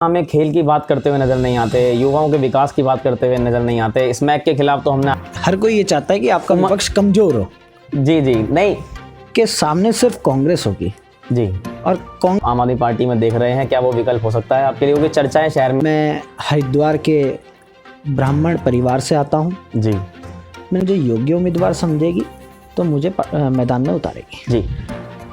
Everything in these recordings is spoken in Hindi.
हमें खेल की बात करते हुए नजर नहीं आते, युवाओं के विकास की बात करते हुए नजर नहीं आते। स्मैक के खिलाफ तो हमने हर कोई ये चाहता है कि आपका विपक्ष कमजोर हो, जी नहीं के सामने सिर्फ कांग्रेस होगी जी। और आम आदमी पार्टी में देख रहे हैं, क्या वो विकल्प हो सकता है आपके लिए? क्योंकि चर्चाएं शहर में। मैं हरिद्वार के ब्राह्मण परिवार से आता हूँ जी। मैं मुझे योग्य उम्मीदवार समझेगी तो मुझे मैदान में उतारेगी जी।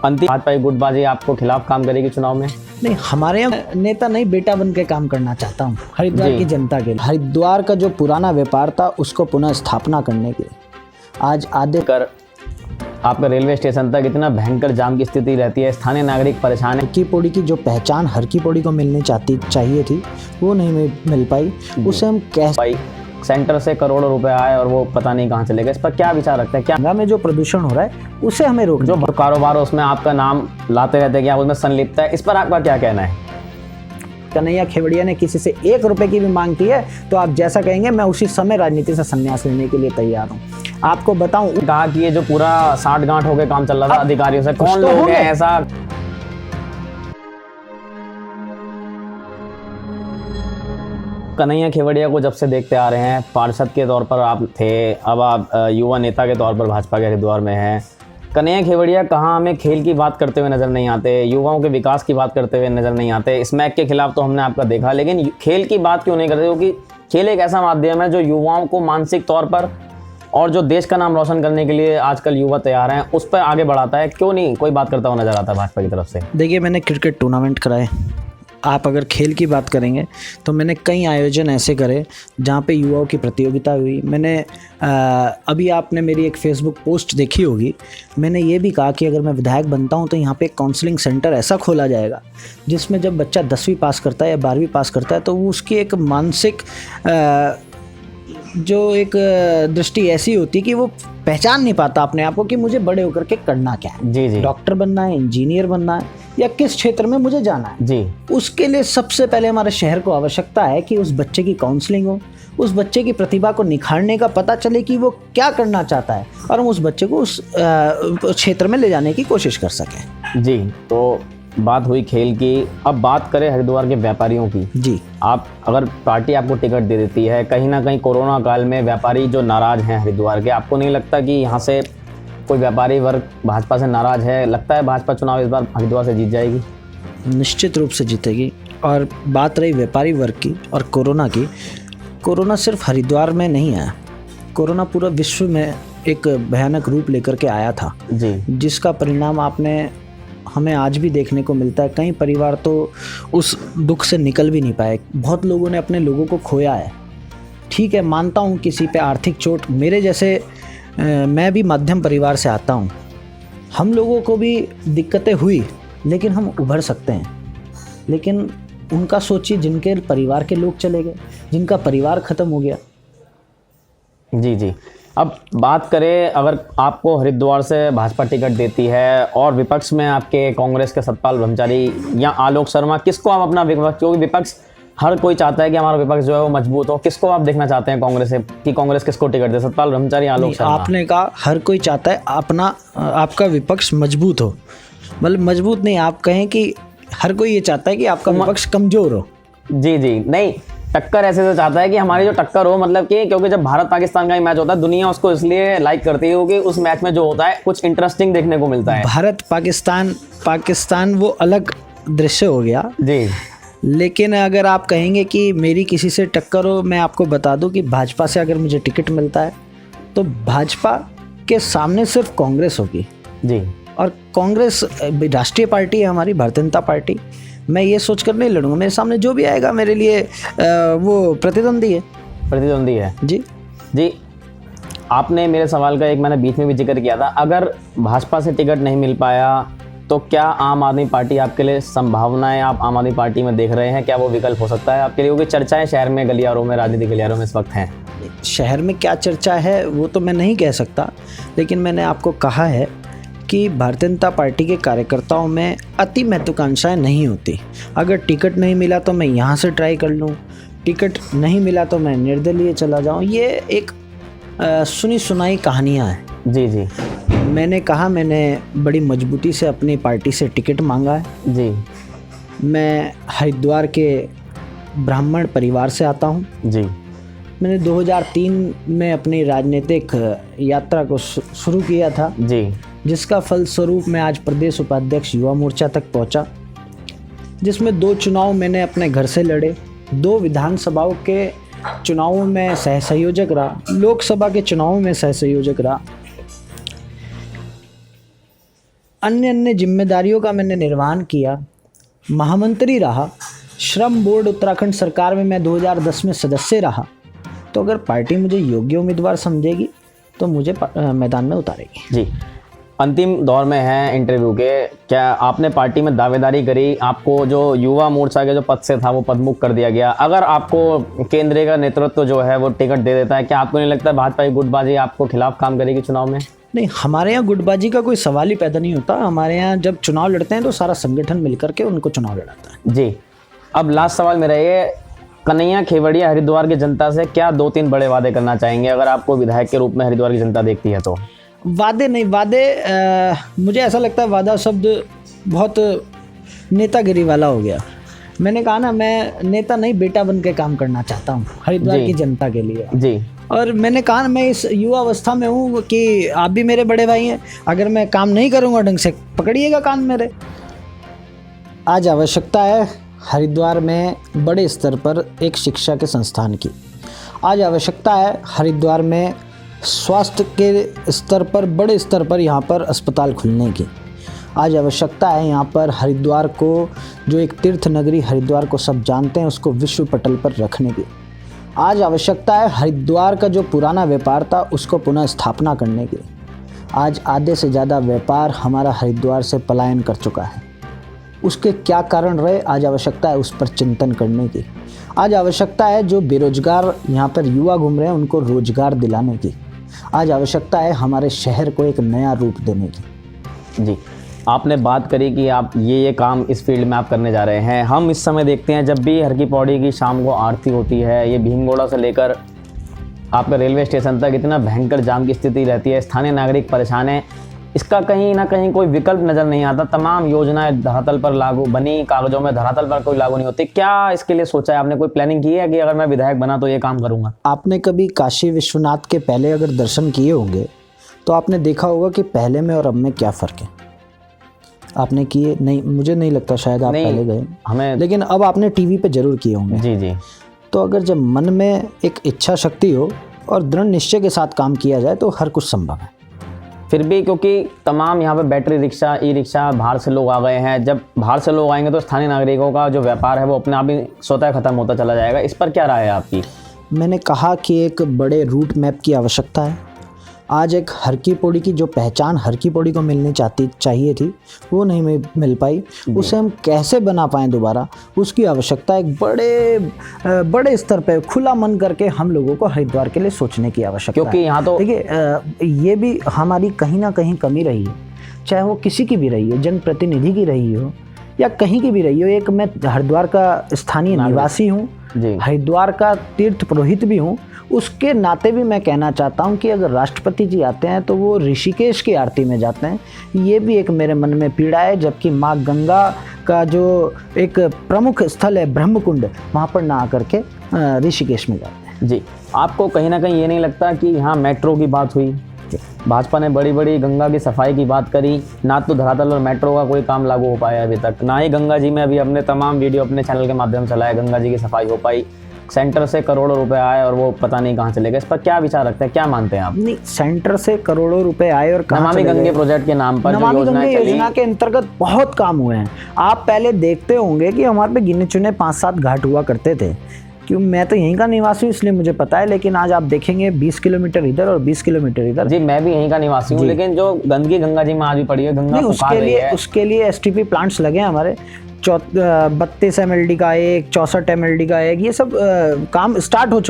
अंतिम भाजपा की गुटबाजी आपको खिलाफ काम करेगी चुनाव में? नहीं, हमारे यहाँ नेता नहीं, बेटा बन के काम करना चाहता हूँ हरिद्वार की जनता के लिए। हरिद्वार का जो पुराना व्यापार था उसको पुनः स्थापना करने के लिए आज आधे कर आपका रेलवे स्टेशन तक इतना भयंकर जाम की स्थिति रहती है, स्थानीय नागरिक परेशान है। हर की पौड़ी की जो पहचान हर की पौड़ी को मिलनी चाहिए थी वो नहीं मिल पाई। उसे हम कैसे सेंटर से करोड़ों रुपए आए और वो पता नहीं कहाँ चले गए। इस पर क्या विचार रखते हैं? क्या में जो प्रदूषण हो रहा है उसे हमें रोक, जो कारोबार उसमें आपका नाम लाते रहते हैं, क्या उसमें संलिप्त है? इस पर आपका क्या कहना है? कन्हैया खेवड़िया ने किसी से 1 रुपए की भी मांग की है तो आप जैसा कहेंगे मैं उसी समय राजनीति से संन्यास लेने के लिए तैयार हूँ। आपको बताऊं, कहा कि ये जो पूरा 60 गांठ होकर काम चल रहा था अधिकारियों से, कौन लोग हैं ऐसा? कन्हैया खेवड़िया को जब से देखते आ रहे हैं, पार्षद के तौर पर आप थे, अब आप युवा नेता के तौर पर भाजपा के हरिद्वार में हैं। कन्हैया खेवड़िया कहाँ हमें खेल की बात करते हुए नजर नहीं आते, युवाओं के विकास की बात करते हुए नजर नहीं आते। स्मैक के खिलाफ तो हमने आपका देखा, लेकिन खेल की बात क्यों नहीं करते? क्योंकि खेल एक ऐसा माध्यम है जो युवाओं को मानसिक तौर पर और जो देश का नाम रोशन करने के लिए आजकल युवा तैयार हैं, उस पर आगे बढ़ाता है। क्यों नहीं कोई बात करता हुआ नजर आता है भाजपा की तरफ से? देखिए, मैंने क्रिकेट टूर्नामेंट कराए। आप अगर खेल की बात करेंगे तो मैंने कई आयोजन ऐसे करे जहाँ पे युवाओं की प्रतियोगिता हुई। मैंने अभी आपने मेरी एक फेसबुक पोस्ट देखी होगी, मैंने ये भी कहा कि अगर मैं विधायक बनता हूँ तो यहाँ पे एक काउंसलिंग सेंटर ऐसा खोला जाएगा जिसमें जब बच्चा 10वीं पास करता है या 12वीं पास करता है तो वो उसकी एक मानसिक जो एक दृष्टि ऐसी होती है कि वो पहचान नहीं पाता अपने आप को कि मुझे बड़े होकर के करना क्या है। जी। डॉक्टर बनना है, इंजीनियर बनना है या किस क्षेत्र में मुझे जाना है जी। उसके लिए सबसे पहले हमारे शहर को आवश्यकता है कि उस बच्चे की काउंसलिंग हो, उस बच्चे की प्रतिभा को निखारने का पता चले कि वो क्या करना चाहता है और हम उस बच्चे को उस क्षेत्र में ले जाने की कोशिश कर सकें। जी, तो बात हुई खेल की, अब बात करें हरिद्वार के व्यापारियों की। जी, आप अगर पार्टी आपको टिकट दे देती है, कहीं ना कहीं कोरोना काल में व्यापारी जो नाराज हैं हरिद्वार के, आपको नहीं लगता कि यहाँ से कोई व्यापारी वर्ग भाजपा से नाराज है? लगता है भाजपा चुनाव इस बार हरिद्वार से जीत जाएगी? निश्चित रूप से जीतेगी। और बात रही व्यापारी वर्ग की और कोरोना की, कोरोना सिर्फ हरिद्वार में नहीं आया, कोरोना पूरा विश्व में एक भयानक रूप लेकर के आया था जी, जिसका परिणाम हमें आज भी देखने को मिलता है। कई परिवार तो उस दुख से निकल भी नहीं पाए, बहुत लोगों ने अपने लोगों को खोया है। ठीक है, मानता हूँ किसी पे आर्थिक चोट, मेरे जैसे मैं भी मध्यम परिवार से आता हूँ, हम लोगों को भी दिक्कतें हुई लेकिन हम उभर सकते हैं। लेकिन उनका सोचिए जिनके परिवार के लोग चले गए, जिनका परिवार ख़त्म हो गया। जी। अब बात करें, अगर आपको हरिद्वार से भाजपा टिकट देती है और विपक्ष में आपके कांग्रेस के सतपाल ब्रह्मचारी या आलोक शर्मा, किसको आप अपना विपक्ष, क्योंकि विपक्ष हर कोई चाहता है कि हमारा विपक्ष जो है वो मजबूत हो, किसको आप देखना चाहते हैं कांग्रेस से कि कांग्रेस किसको टिकट दे? सतपाल ब्रह्मचारी, आलोक शर्मा? आपने कहा हर कोई चाहता है आपका विपक्ष मजबूत हो, मतलब मजबूत नहीं, आप कहें कि हर कोई ये चाहता है कि आपका विपक्ष कमजोर हो। जी नहीं, टक्कर ऐसे से चाहता है कि हमारी जो टक्कर हो, मतलब कि क्योंकि जब भारत पाकिस्तान का ही मैच होता है दुनिया उसको इसलिए लाइक करती है क्योंकि उस मैच में जो होता है कुछ इंटरेस्टिंग देखने को मिलता है। भारत पाकिस्तान वो अलग दृश्य हो गया जी, लेकिन अगर आप कहेंगे कि मेरी किसी से टक्कर हो, मैं आपको बता दूं कि भाजपा से अगर मुझे टिकट मिलता है तो भाजपा के सामने सिर्फ कांग्रेस होगी। जी, और कांग्रेस राष्ट्रीय पार्टी है हमारी, भारतीय जनता पार्टी। मैं ये सोचकर नहीं लड़ूंगा, मेरे सामने जो भी आएगा मेरे लिए वो प्रतिद्वंदी है। जी, आपने मेरे सवाल का एक मैंने बीच में भी जिक्र किया था, अगर भाजपा से टिकट नहीं मिल पाया तो क्या आम आदमी पार्टी आपके लिए संभावनाएं आप आम आदमी पार्टी में देख रहे हैं? क्या वो विकल्प हो सकता है आपके लिए? क्योंकि चर्चाएं शहर में गलियारों में, राजनीतिक गलियारों में इस वक्त हैं। शहर में क्या चर्चा है वो तो मैं नहीं कह सकता, लेकिन मैंने आपको कहा है कि भारतीय जनता पार्टी के कार्यकर्ताओं में अति महत्वाकांक्षाएं नहीं होती। अगर टिकट नहीं मिला तो मैं यहाँ से ट्राई कर लूँ, टिकट नहीं मिला तो मैं निर्दलीय चला जाऊँ, ये एक सुनी सुनाई कहानियाँ हैं। जी, मैंने बड़ी मजबूती से अपनी पार्टी से टिकट मांगा है। जी, मैं हरिद्वार के ब्राह्मण परिवार से आता हूँ। जी। मैंने 2003 में अपनी राजनीतिक यात्रा को शुरू किया था, जी। जिसका फलस्वरूप मैं आज प्रदेश उपाध्यक्ष युवा मोर्चा तक पहुंचा, जिसमें 2 चुनाव मैंने अपने घर से लड़े, 2 विधानसभाओं के चुनावों में सहसंयोजक रहा, लोकसभा के चुनावों में सहसंयोजक रहा, अन्य जिम्मेदारियों का मैंने निर्वहन किया, महामंत्री रहा, श्रम बोर्ड उत्तराखंड सरकार में मैं 2010 में सदस्य रहा। तो अगर पार्टी मुझे योग्य उम्मीदवार समझेगी तो मुझे मैदान में उतारेगी। जी, अंतिम दौर में है इंटरव्यू के, क्या आपने पार्टी में दावेदारी करी, आपको जो युवा मोर्चा के जो पद से था वो पदमुक्त कर दिया गया, अगर आपको केंद्रीय का नेतृत्व जो है वो टिकट दे देता है, क्या आपको नहीं लगता भाजपा की गुटबाजी आपको खिलाफ काम करेगी चुनाव में? नहीं, हमारे यहाँ गुटबाजी का कोई सवाल ही पैदा नहीं होता। हमारे यहाँ जब चुनाव लड़ते हैं तो सारा संगठन मिलकर के उनको चुनाव लड़ाता है। जी, अब लास्ट सवाल मेरा ये, कन्हैया खेवड़िया हरिद्वार की जनता से क्या 2-3 बड़े वादे करना चाहेंगे अगर आपको विधायक के रूप में हरिद्वार की जनता देखती है तो? वादे नहीं, मुझे ऐसा लगता है वादा शब्द बहुत नेतागिरी वाला हो गया। मैंने कहा ना, मैं नेता नहीं बेटा बन के काम करना चाहता हूँ हरिद्वार की जनता के लिए। जी। और मैंने कहा मैं इस युवा अवस्था में हूँ कि आप भी मेरे बड़े भाई हैं, अगर मैं काम नहीं करूँगा ढंग से पकड़िएगा कान मेरे। आज आवश्यकता है हरिद्वार में बड़े स्तर पर एक शिक्षा के संस्थान की। आज आवश्यकता है हरिद्वार में स्वास्थ्य के स्तर पर बड़े स्तर पर यहाँ पर अस्पताल खुलने की। आज आवश्यकता है यहाँ पर हरिद्वार को, जो एक तीर्थ नगरी हरिद्वार को सब जानते हैं, उसको विश्व पटल पर रखने की। आज आवश्यकता है हरिद्वार का जो पुराना व्यापार था उसको पुनः स्थापना करने की। आज आधे से ज़्यादा व्यापार हमारा हरिद्वार से पलायन कर चुका है। उसके क्या कारण रहे, आज आवश्यकता है उस पर चिंतन करने की। आज आवश्यकता है जो बेरोजगार यहाँ पर युवा घूम रहे हैं उनको रोजगार दिलाने की। आज आवश्यकता है हमारे शहर को एक नया रूप देने की। जी, आपने बात करी कि आप ये काम इस फील्ड में आप करने जा रहे हैं। हम इस समय देखते हैं जब भी हर की पौड़ी की शाम को आरती होती है, ये भीमगोड़ा से लेकर आपका रेलवे स्टेशन तक इतना भयंकर जाम की स्थिति रहती है, स्थानीय नागरिक परेशान हैं। इसका कहीं ना कहीं कोई विकल्प नज़र नहीं आता। तमाम योजनाएं धरातल पर लागू बनी, कागजों में धरातल पर कोई लागू नहीं होती। क्या इसके लिए सोचा है आपने, कोई प्लानिंग की है कि अगर मैं विधायक बना तो ये काम करूँगा? आपने कभी काशी विश्वनाथ के पहले अगर दर्शन किए होंगे तो आपने देखा होगा कि पहले में और अब में क्या फ़र्क है। आपने किए नहीं, मुझे नहीं लगता, शायद आप पहले गए हमें, लेकिन अब आपने टीवी पे जरूर किए होंगे। जी जी। तो अगर जब मन में एक इच्छा शक्ति हो और दृढ़ निश्चय के साथ काम किया जाए तो हर कुछ संभव है। फिर भी क्योंकि तमाम यहाँ पे बैटरी रिक्शा, ई रिक्शा, बाहर से लोग आ गए हैं, जब बाहर से लोग आएंगे तो स्थानीय नागरिकों का जो व्यापार है वो अपने आप ही स्वतः खत्म होता चला जाएगा। इस पर क्या राय है आपकी? मैंने कहा कि एक बड़े रूट मैप की आवश्यकता है। आज एक हर की पौड़ी की जो पहचान हर की पौड़ी को मिलनी चाहिए थी वो नहीं मिल पाई। उसे हम कैसे बना पाएँ दोबारा, उसकी आवश्यकता एक बड़े स्तर पे खुला मन करके हम लोगों को हरिद्वार के लिए सोचने की आवश्यकता है। क्योंकि यहाँ तो देखिए, ये भी हमारी कहीं ना कहीं कमी रही है, चाहे वो किसी की भी रही हो, जनप्रतिनिधि की रही हो या कहीं की भी रही हो। एक मैं हरिद्वार का स्थानीय निवासी हूँ, हरिद्वार का तीर्थ पुरोहित भी हूँ, उसके नाते भी मैं कहना चाहता हूँ कि अगर राष्ट्रपति जी आते हैं तो वो ऋषिकेश की आरती में जाते हैं। ये भी एक मेरे मन में पीड़ा है, जबकि माँ गंगा का जो एक प्रमुख स्थल है ब्रह्मकुंड, वहाँ पर ना आकर के ऋषिकेश में जाते हैं। जी, आपको कहीं ना कहीं ये नहीं लगता कि यहाँ मेट्रो की बात हुई, भाजपा ने बड़ी बड़ी गंगा की सफाई की बात करी, ना तो धरातल और मेट्रो का कोई काम लागू हो पाया अभी तक, ना ही गंगा जी में अभी हमने तमाम वीडियो अपने चैनल के माध्यम से चलाया, गंगा जी की सफाई हो पाई। सेंटर से करोड़ों रुपए आए और वो पता नहीं कहाँ चले गए। इस पर क्या विचार रखते हैं, क्या मानते हैं आप? नहीं, सेंटर से करोड़ों रुपए आए और नमामि गंगे प्रोजेक्ट के नाम पर नमामि गंगे योजना के अंतर्गत बहुत काम हुए हैं। आप पहले देखते होंगे कि हमारे पे गिने चुने 5-7 घाट हुआ करते थे। क्यों, मैं तो यहीं का निवासी हूँ इसलिए मुझे पता है, लेकिन आज आप देखेंगे 20 किलोमीटर इधर और 20 किलोमीटर इधर। जी, मैं भी यहीं का निवासी हूँ, लेकिन जो गंदगी गंगा जी में आज भी पड़ी है, गंगा उसके लिए एसटीपी प्लांट्स लगे हैं हमारे। 32 mld का एक, 64 mld का एक, ये सब काम स्टार्ट हो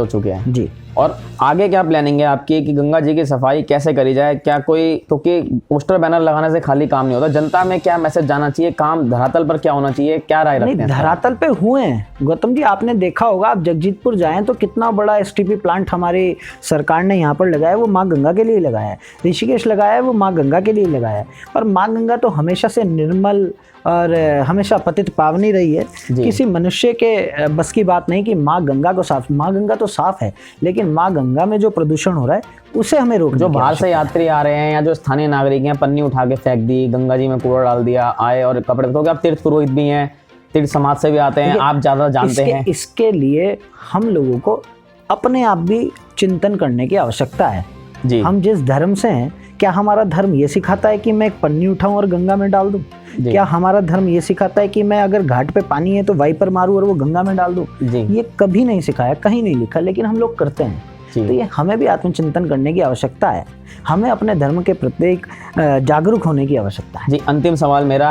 चुके हैं जी। और आगे क्या प्लानिंग है आपकी कि गंगा जी की सफाई कैसे करी जाए? क्या कोई, क्योंकि पोस्टर बैनर लगाने से खाली काम नहीं होता, जनता में क्या मैसेज जाना चाहिए, काम धरातल पर क्या होना चाहिए, क्या राय रखते हैं? धरातल पे हुए हैं गौतम जी, आपने देखा होगा, आप जगजीतपुर जाएं तो कितना बड़ा एसटीपी प्लांट हमारी सरकार ने यहाँ पर लगाया है, वो माँ गंगा के लिए लगाया है। ऋषिकेश लगाया है, वो माँ गंगा के लिए लगाया है। और माँ गंगा तो हमेशा से निर्मल और हमेशा पतित पावनी रही है। किसी मनुष्य के बस की बात नहीं कि माँ गंगा को साफ, माँ गंगा तो साफ है, लेकिन माँ गंगा में जो प्रदूषण हो रहा है उसे हमें रोकना। जो बाहर से यात्री आ रहे हैं या जो स्थानीय नागरिक हैं, पन्नी उठा के फेंक दी, गंगा जी में कूड़ा डाल दिया, आए और कपड़े, क्योंकि आप तीर्थ पुरोहित भी हैं, तीर्थ समाज से भी आते हैं, आप ज़्यादा जानते हैं। इसके लिए हम लोगों को अपने आप भी चिंतन करने की आवश्यकता है जी। हम जिस धर्म से हैं, क्या हमारा धर्म ये सिखाता है कि मैं एक पन्नी उठाऊं और गंगा में डाल दूं? क्या हमारा धर्म ये सिखाता है कि मैं अगर घाट पे पानी है तो वाइपर मारूं और वो गंगा में डाल दूं? ये कभी नहीं सिखाया, कहीं नहीं लिखा, लेकिन हम लोग करते हैं। तो ये हमें भी आत्मचिंतन करने की आवश्यकता है, हमें अपने धर्म के प्रति जागरूक होने की आवश्यकता है जी। अंतिम सवाल मेरा,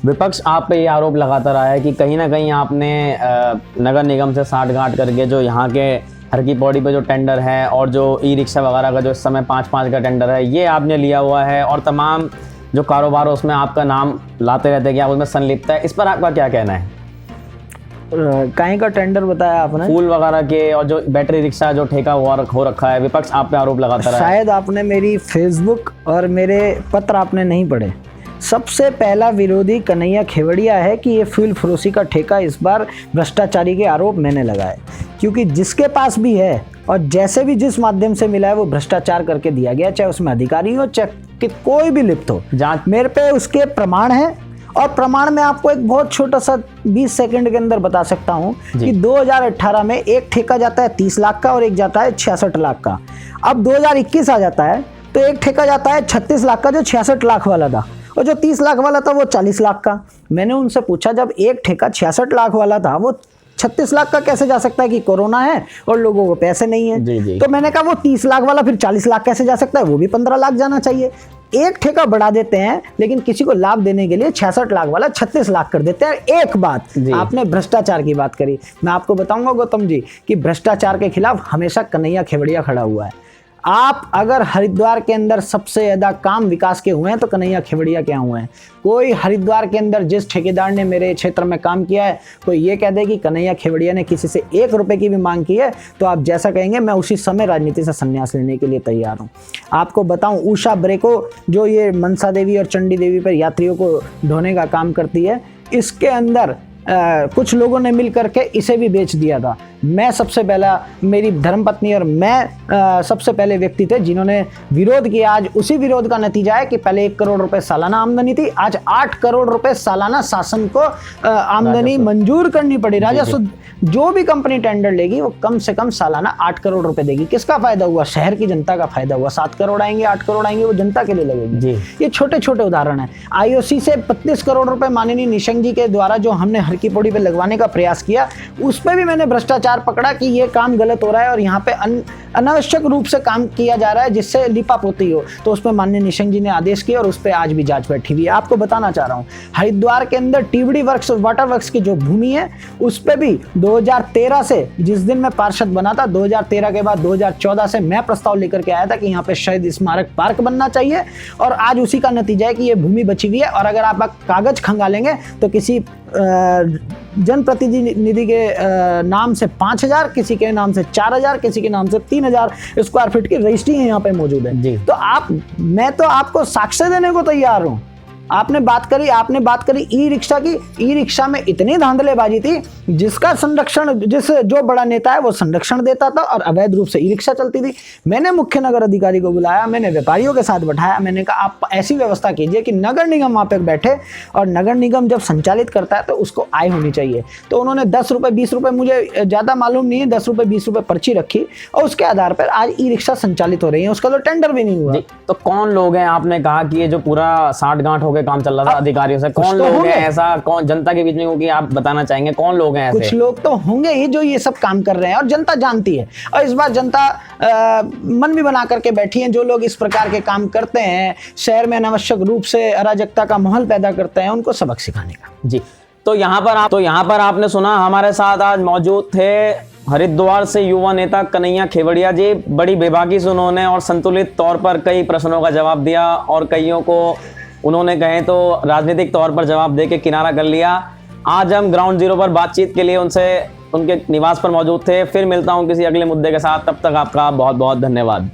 विपक्ष आप पे ये आरोप लगाता रहा है कि कहीं ना कहीं आपने नगर निगम से साठगांठ करके जो यहाँ के हर की पौड़ी पे जो टेंडर है और जो ई रिक्शा वगैरह का जो इस समय 5-5 का टेंडर है, ये आपने लिया हुआ है और तमाम जो कारोबार है उसमें आपका नाम लाते रहते हैं कि आप उसमें संलिप्त है। इस पर आपका क्या कहना है? कहीं का टेंडर बताया आपने? फूल वगैरह के और जो बैटरी रिक्शा जो ठेका हो रखा है, विपक्ष आप पे आरोप लगाता रहा है। शायद आपने मेरी फेसबुक और मेरे पत्र आपने नहीं पढ़े। सबसे पहला विरोधी कन्हैया खेवड़िया है कि ये फूल फरोशी का ठेका इस बार भ्रष्टाचारी के आरोप मैंने लगाए, क्योंकि जिसके पास भी है और जैसे भी जिस माध्यम से मिला है वो भ्रष्टाचार करके दिया गया, चाहे उसमें अधिकारी हो चाहे कि कोई भी लिप्त हो। जांच मेरे पे उसके प्रमाण है और प्रमाण में आपको एक बहुत छोटा सा 20 सेकंड के अंदर बता सकता हूं कि 2018 में एक ठेका जाता है 30 लाख का और एक जाता है 66 लाख का। अब 2021 आ जाता है तो एक ठेका जाता है 36 लाख का जो 66 लाख वाला था, और जो 30 लाख वाला था वो 40 लाख का। मैंने उनसे पूछा, जब एक ठेका 66 लाख वाला था वो 36 लाख का कैसे जा सकता है कि कोरोना है और लोगों को पैसे नहीं है? जी। तो मैंने कहा वो 30 लाख वाला फिर 40 लाख कैसे जा सकता है? वो भी 15 लाख जाना चाहिए। एक ठेका बढ़ा देते हैं लेकिन किसी को लाभ देने के लिए 66 लाख वाला 36 लाख कर देते हैं। एक बात, आपने भ्रष्टाचार की बात करी, मैं आपको बताऊंगा गौतम जी कि भ्रष्टाचार के खिलाफ हमेशा कन्हैया खेवड़िया खड़ा हुआ है। आप अगर हरिद्वार के अंदर सबसे ज्यादा काम विकास के हुए हैं तो कन्हैया खेवड़िया के हुए हैं। कोई हरिद्वार के अंदर जिस ठेकेदार ने मेरे क्षेत्र में काम किया है, कोई ये कह दे कि कन्हैया खेवड़िया ने किसी से 1 रुपए की भी मांग की है तो आप जैसा कहेंगे मैं उसी समय राजनीति से संन्यास लेने के लिए तैयार हूँ। आपको बताऊं, उषा ब्रेको जो ये मनसा देवी और चंडी देवी पर यात्रियों को ढोने का काम करती है, इसके अंदर कुछ लोगों ने मिल करके इसे भी बेच दिया था। मैं सबसे पहला, मेरी धर्मपत्नी और मैं सबसे पहले व्यक्ति थे जिन्होंने विरोध किया। आज उसी विरोध का नतीजा है कि पहले 1 करोड़ रुपए सालाना आमदनी थी, आज 8 करोड़ रुपए सालाना शासन को आमदनी मंजूर करनी पड़ी। राजस्व जो भी कंपनी टेंडर लेगी वो कम से कम सालाना 8 करोड़ रुपए देगी। किसका फायदा हुआ? शहर की जनता का फायदा हुआ। 7 करोड़ आएंगे, 8 करोड़ आएंगे, वो जनता के लिए लगेगी। ये छोटे छोटे उदाहरण है। IOC से 32 करोड़ रुपए माननीय निशंक जी के द्वारा जो हमने हर की पौड़ी पे लगवाने का प्रयास किया, उस पर भी मैंने भ्रष्टाचार पकड़ा कि ये काम गलत हो रहा है और यहाँ पे अनावश्यक रूप से काम किया जा रहा है जिससे लिपापोती हो, तो उस पर माननीय निशंक जी ने आदेश किया और उस पर आज भी जांच बैठी हुई है। आपको बताना चाह रहा हूँ, हरिद्वार के अंदर टीवड़ी वर्क्स और वाटर वर्क्स की जो भूमि है उस पर भी 2013 से, जिस दिन मैं पार्षद बना था, 2013 के बाद 2014 से मैं प्रस्ताव लेकर के आया था कि यहाँ पे शहीद स्मारक पार्क बनना चाहिए, और आज उसी का नतीजा है कि ये भूमि बची हुई है। और अगर आप कागज खंगालेंगे तो किसी जनप्रतिनिधि के नाम से 5000, किसी के नाम से 4000, किसी के नाम से 3000 स्क्वायर फीट की रजिस्ट्री यहाँ पे मौजूद है। तो मैं तो आपको साक्ष्य देने को तैयार हूँ। आपने बात करी ई रिक्शा की। ई रिक्शा में इतनी धांधलेबाजी थी जिसका संरक्षण, जो बड़ा नेता है वो संरक्षण देता था और अवैध रूप से ई रिक्शा चलती थी। मैंने मुख्य नगर अधिकारी को बुलाया, मैंने व्यापारियों के साथ बैठाया, मैंने कहा आप ऐसी व्यवस्था कीजिए कि नगर निगम वहाँ पे बैठे, और नगर निगम जब संचालित करता है तो उसको आय होनी चाहिए। तो उन्होंने 10 रुपये 20 रुपये, मुझे ज़्यादा मालूम नहीं है, 10 रुपये 20 रुपये पर्ची रखी और उसके आधार पर आज ई रिक्शा संचालित हो रही है। उसका तो टेंडर भी नहीं हुआ। तो कौन लोग हैं? आपने कहा कि ये जो पूरा साठगांठ हो गए काम चल रहा था अधिकारियों से, कौन लोग हैं ऐसा, कौन जनता के बीच में, क्योंकि आप बताना चाहेंगे कौन लोग हैं ऐसे? कुछ लोग तो होंगे ही जो ये सब काम कर रहे हैं और जनता जानती है, और इस बार जनता मन भी बना करके बैठी है। जो लोग इस प्रकार के काम करते हैं, शहर में अनावश्यक रूप से अराजकता का माहौल पैदा करते हैं, उनको सबक सिखाने का। जी, तो यहाँ पर आपने सुना, हमारे साथ आज मौजूद थे हरिद्वार से युवा नेता कन्हैया खेवड़िया जी। बड़ी बेबाकी से उन्होंने और संतुलित तौर पर कई प्रश्नों का जवाब दिया और कईयों को उन्होंने कहे तो राजनीतिक तौर पर जवाब दे के किनारा कर लिया। आज हम ग्राउंड जीरो पर बातचीत के लिए उनके निवास पर मौजूद थे। फिर मिलता हूं किसी अगले मुद्दे के साथ, तब तक आपका बहुत बहुत धन्यवाद।